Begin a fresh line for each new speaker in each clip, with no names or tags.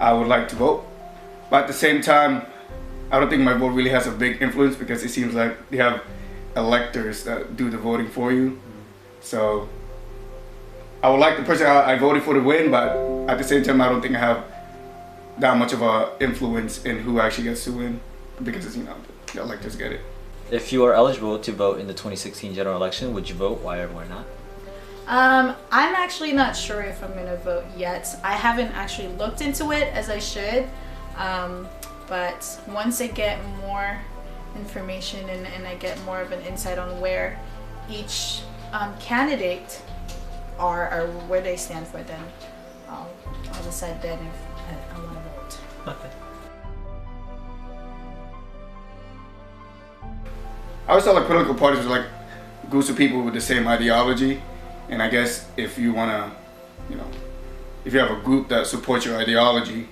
I would like to vote. But at the same time, I don't think my vote really has a big influence because it seems like they have electors that do the voting for you. So I would like the person I voted for to win, but at the same time, I don't think I have that much of a influence in who actually gets to win because, you know, the electors get it.
If you are eligible to vote in the 2016 general election, would you vote? Why or why not?
I'm actually not sure if I'm gonna vote yet. I haven't actually looked into it as I should, but once I get more information and I get more of an insight on where each candidate are or where they stand for, then I'll decide then if I want to vote.
Okay.
I always thought like political parties were like groups of people with the same ideology, and I guess if you wanna, you know, if you have a group that supports your ideology,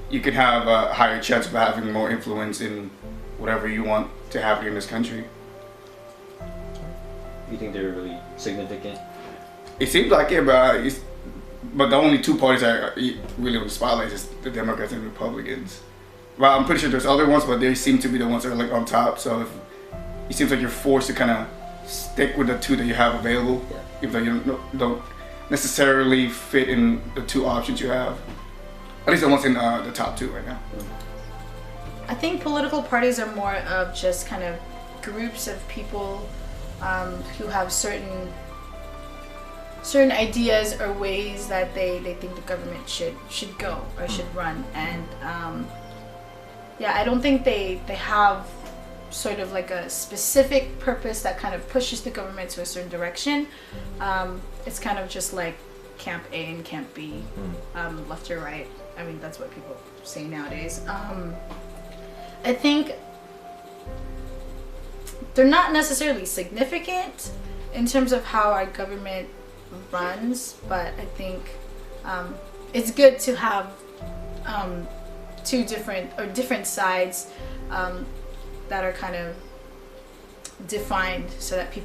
you can have a higher chance of having more influence in whatever you want to happen in this country.
You think they're really significant?
It seems like it, but the only two parties that are really on the spotlight is the Democrats and Republicans. Well, I'm pretty sure there's other ones, but they seem to be the ones that are like on top. So it seems like you're forced to kind of stick with the two that you have available, even though you don't necessarily fit in the two options you have. At least the ones in the top two right now.
I think political parties are more of just kind of groups of people who have certain ideas or ways that they think the government should go or should run, and I don't think they have sort of like a specific purpose that kind of pushes the government to a certain direction. It's kind of just like Camp A and Camp B, left or right. I mean, that's what people say nowadays. I think they're not necessarily significant in terms of how our government runs, but I think it's good to have two different sides that are kind of defined, so that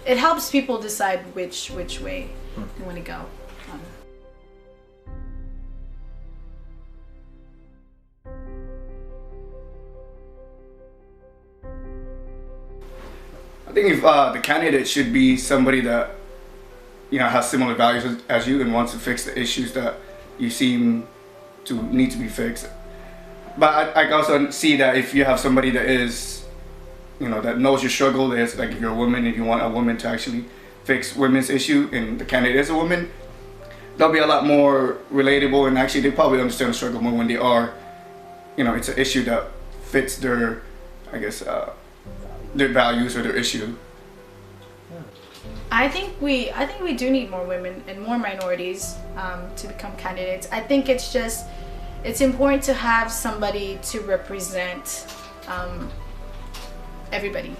it helps people decide which way they want to go.
I think if the candidate should be somebody that, you know, has similar values as you and wants to fix the issues that you seem to need to be fixed. But I also see that if you have somebody that is, you know, that knows your struggle, there's like if you're a woman, if you want a woman to actually fix women's issue and the candidate is a woman, they'll be a lot more relatable, and actually they probably understand the struggle more when they are, you know, it's an issue that fits their, I guess, their values or their issue.
I think we do need more women and more minorities to become candidates. I think it's important to have somebody to represent everybody.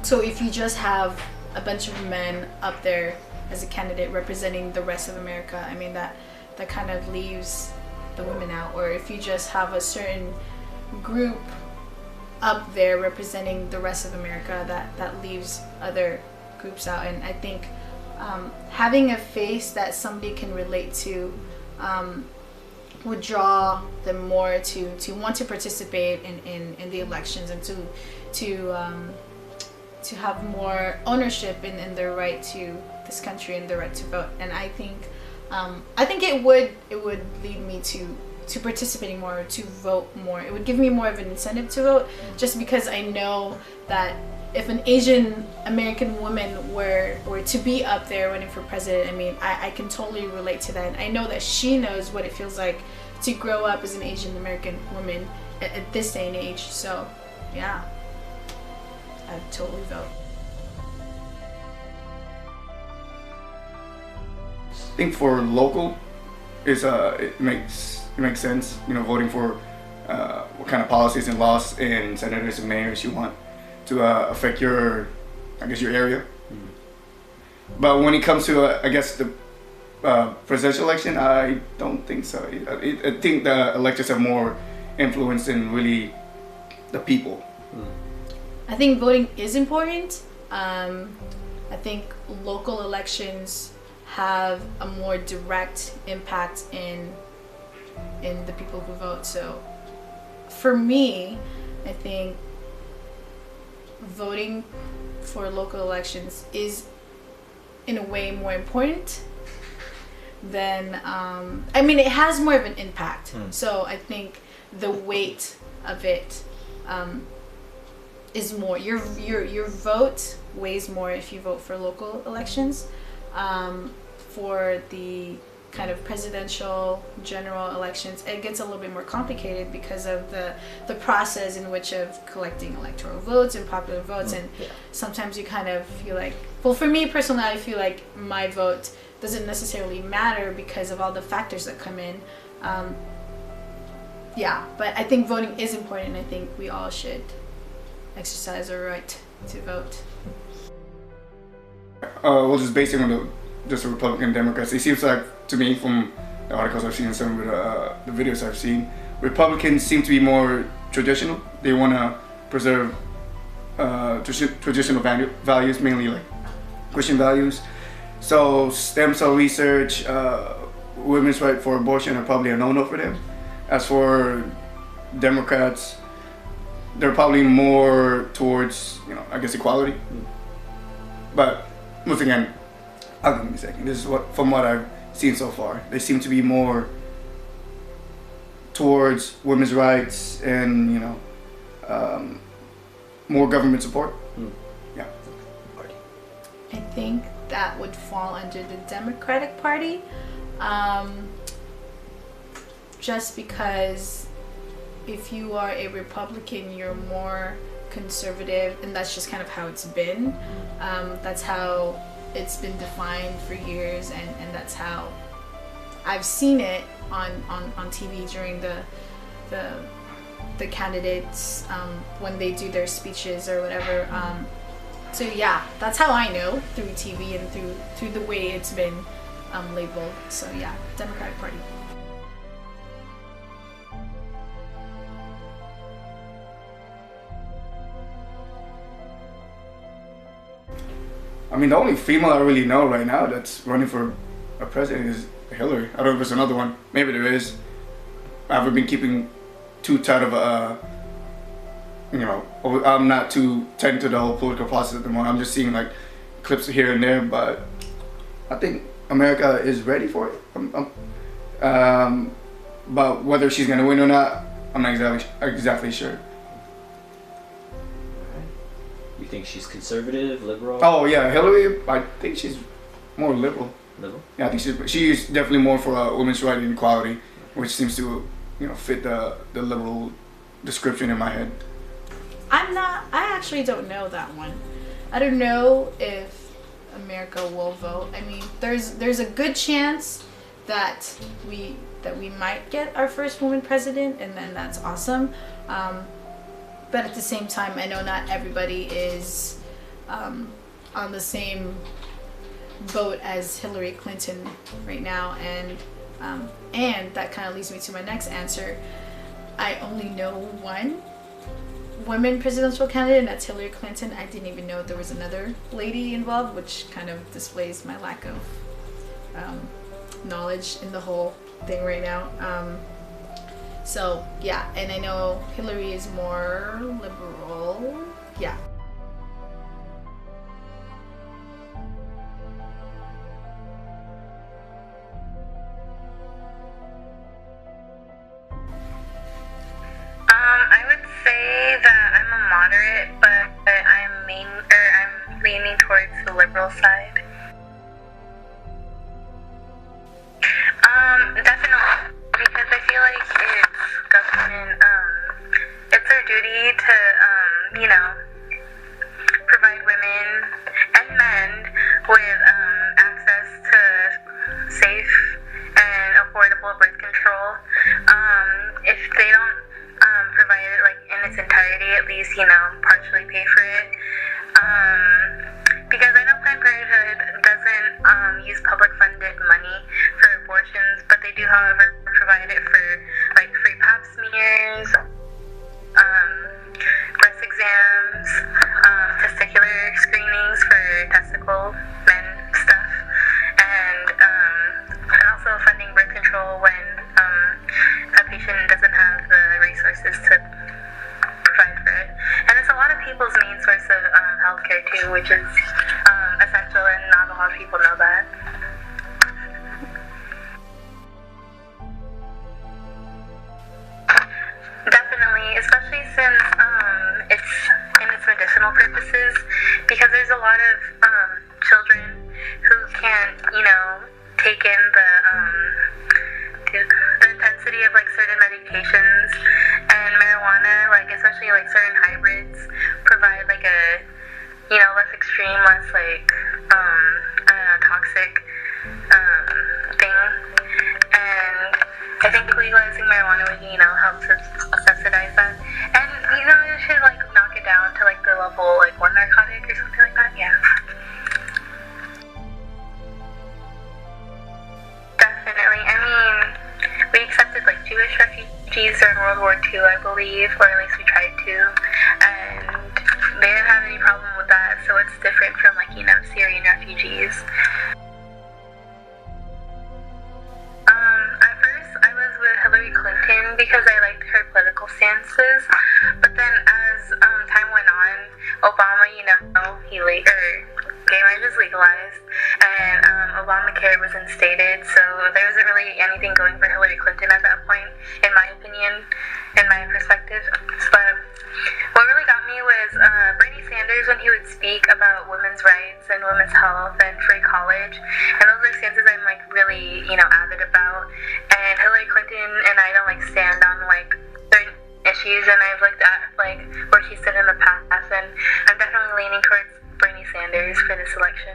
So if you just have a bunch of men up there as a candidate representing the rest of America, I mean that kind of leaves the women out. Or if you just have a certain group up there representing the rest of America, that leaves other groups out. And I think having a face that somebody can relate to would draw them more to want to participate in the elections, and to have more ownership in their right to this country and their right to vote. And I think it would lead me to participating more, to vote more. It would give me more of an incentive to vote, just because I know that if an Asian American woman were to be up there running for president, I mean, I can totally relate to that. And I know that she knows what it feels like to grow up as an Asian American woman at this day and age. So, yeah, I'd totally vote.
I think for local, it makes sense. You know, voting for what kind of policies and laws and senators and mayors you want to affect your area. But when it comes to I guess the presidential election, I don't think so. I think the electors have more influence than really the people.
I think voting is important. I think local elections have a more direct impact in in the people who vote. So for me, I think voting for local elections is in a way more important than I mean, it has more of an impact. So I think the weight of it is more. Your vote weighs more if you vote for local elections. For the kind of presidential general elections, it gets a little bit more complicated because of the process in which of collecting electoral votes and popular votes. And sometimes you kind of feel like, well, for me personally, I feel like my vote doesn't necessarily matter because of all the factors that come in. But I think voting is important. I think we all should exercise our right to vote.
Well, just basing on the Republican Democrats, it seems like to me from the articles I've seen and some of the videos I've seen, Republicans seem to be more traditional. They want to preserve traditional values, mainly like Christian values. So stem cell research, women's right for abortion are probably a no-no for them. As for Democrats, they're probably more towards, I guess, equality. But once again, I'll give me a second. This is from what I've seen so far. They seem to be more towards women's rights and more government support. Yeah.
I think that would fall under the Democratic Party, just because if you are a Republican, you're more conservative, and that's just kind of how it's been. That's how it's been defined for years, and that's how I've seen it on TV during the candidates when they do their speeches or whatever. So yeah, that's how I know, through TV and through the way it's been labeled. So yeah, Democratic Party.
I mean, the only female I really know right now that's running for a president is Hillary. I don't know if there's another one. Maybe there is. I haven't been keeping too tight of I'm not too tight into the whole political process at the moment. I'm just seeing like clips here and there, but I think America is ready for it. But whether she's gonna win or not, I'm not exactly sure.
You think she's conservative, liberal?
Oh yeah, Hillary. I think she's more liberal.
Liberal?
Yeah, I think she's definitely more for women's rights and equality, which seems to fit the liberal description in my head.
I actually don't know that one. I don't know if America will vote. I mean, there's a good chance that we might get our first woman president, and then that's awesome. But at the same time, I know not everybody is on the same boat as Hillary Clinton right now, and that kind of leads me to my next answer. I only know one women presidential candidate, and that's Hillary Clinton. I didn't even know there was another lady involved, which kind of displays my lack of knowledge in the whole thing right now. So yeah, and I know Hillary is more liberal. Yeah.
I would say that I'm a moderate, but I'm leaning towards the liberal side. Definitely, because I feel like it's government, it's our duty to, provide women and men with access to safe and affordable birth control. If they don't provide it like in its entirety, at least partially pay for it. Because I know Planned Parenthood doesn't use public funded money for abortions, but they do, however, provide it for like free pap smears, breast exams, testicular screenings for testicle men stuff, and also funding birth control when which is essential, and not a lot of people know that. Definitely, especially since it's in its medicinal purposes, because there's a lot of children who can't, take in the intensity of like certain medications, and marijuana, like especially like certain hybrids, provide like a less extreme, less like I don't know, toxic thing. And I think legalizing marijuana would help to subsidize that, and it should like knock it down to like the level like one narcotic or something like that. Yeah. Definitely. I mean, we accepted like Jewish refugees during World War II, I believe, or at least we tried to, and they didn't have any problem with that, so it's different from like, Syrian refugees. At first I was with Hillary Clinton because I liked her political stances, but then as time went on, Obama, gay marriage was legalized, and Obamacare was instated, so there wasn't really anything going for Hillary Clinton at that point, in my opinion, in my perspective. But what really got me was Bernie Sanders, when he would speak about women's rights and women's health and free college, and those are stances I'm like really, avid about. And Hillary Clinton and I don't like stand on like certain issues, and I've looked at like where she stood in the past, and I'm definitely leaning towards Bernie Sanders for this election.